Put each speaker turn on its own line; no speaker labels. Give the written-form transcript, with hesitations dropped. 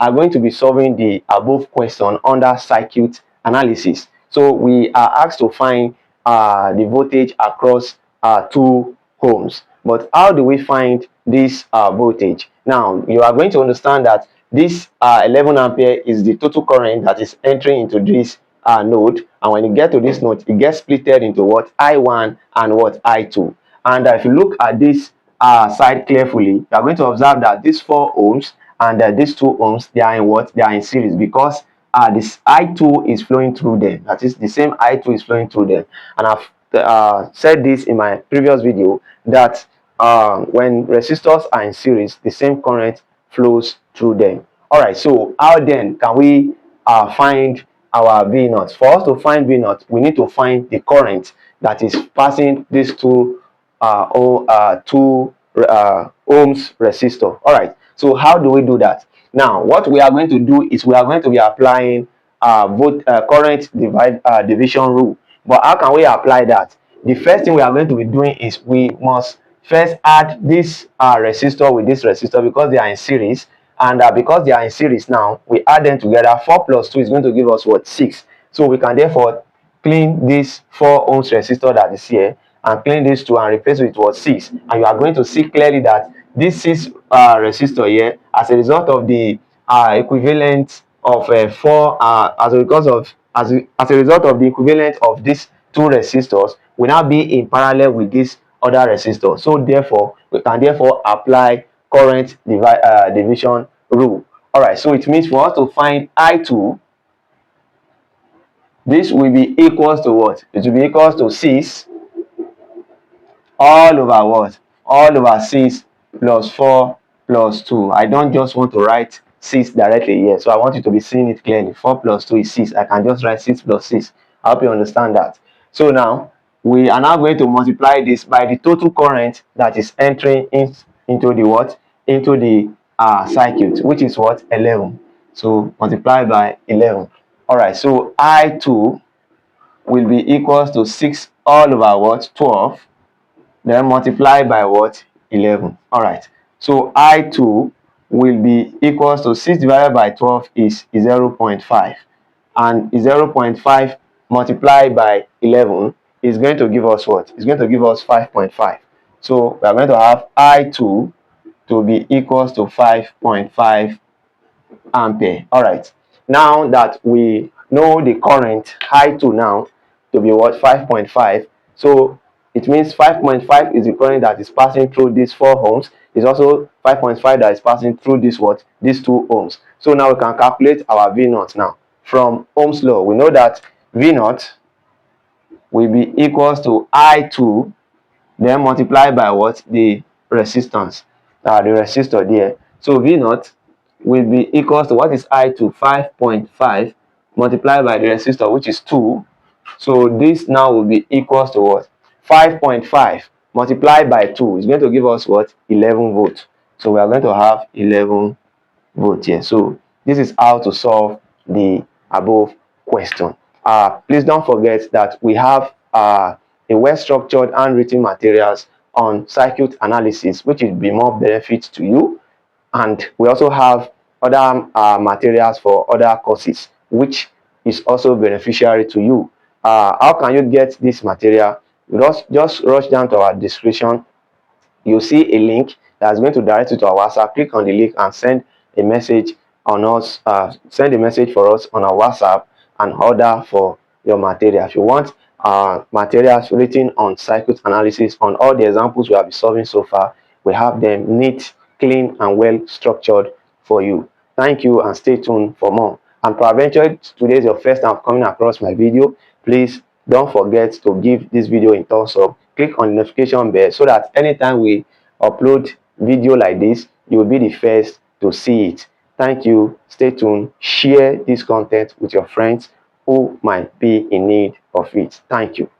are going to be solving the above question under circuit analysis. So we are asked to find the voltage across 2 ohms. But how do we find this voltage? Now you are going to understand that this 11 ampere is the total current that is entering into this node, and when you get to this node, it gets splitted into what? I1 and what? I2. And if you look at this side carefully, you are going to observe that these 4 ohms and these 2 ohms, they are in what? They are in series, because this I2 is flowing through them. That is, the same I2 is flowing through them. And I've said this in my previous video that when resistors are in series, the same current flows through them. All right, so how then can we find our V0? For us to find V0, we need to find the current that is passing these 2 ohms resistor. All right, so how do we do that? Now what we are going to do is we are going to be applying current division rule. But how can we apply that? The first thing we are going to be doing is we must first add this resistor with this resistor, because they are in series. And because they are in series now, we add them together. 4 plus 2 is going to give us what? 6. So we can therefore clean this 4 ohms resistor that is here and clean this 2 and replace it with what? 6. And you are going to see clearly that this 6 resistor here, as a result of the equivalent of 4 as a result of the equivalent of these 2 resistors, will now be in parallel with this other resistor. So therefore we can therefore apply current division rule. All right, so it means for us to find I2, this will be equals to what? It will be equals to 6 all over what? All over 6 plus 4 plus 2. I don't just want to write 6 directly here, so I want you to be seeing it clearly. 4 plus 2 is 6. I can just write 6 plus 6. I hope you understand that. So now we are now going to multiply this by the total current that is entering into the what? Into the circuit, which is what? 11. So multiply by 11. All right, so I2 will be equals to 6 all over what? 12. Then multiply by what? 11. All right, so I2 will be equals to 6 divided by 12 is 0.5, and 0.5 multiplied by 11 is going to give us what? It's going to give us 5.5. So we are going to have I2 to be equals to 5.5 ampere. All right, now that we know the current I2 now to be what? 5.5. So it means 5.5 is the current that is passing through these 4 ohms. It's also 5.5 that is passing through this what? These 2 ohms. So now we can calculate our V0 now. From Ohm's law, we know that V0 will be equals to I2, then multiply by what? The resistance, the resistor there. So V0 will be equals to what is I2? 5.5 multiplied by the resistor, which is 2. So this now will be equals to what? 5.5 multiplied by 2 is going to give us what? 11 volts. So we are going to have 11 volts here. So this is how to solve the above question. Please don't forget that we have a well-structured and written materials on circuit analysis, which will be more benefit to you. And we also have other materials for other courses, which is also beneficiary to you. How can you get this material? Just rush down to our description. You'll see a link that's going to direct you to our WhatsApp. Click on the link and send a message on us. Send a message for us on our WhatsApp and order for your material. If you want materials written on circuit analysis on all the examples we have been solving so far, we have them neat, clean, and well structured for you. Thank you, and stay tuned for more. And peradventure today is your first time coming across my video, please don't forget to give this video a thumbs up. Click on the notification bell so that anytime we upload video like this, you will be the first to see it. Thank you. Stay tuned. Share this content with your friends who might be in need of it. Thank you.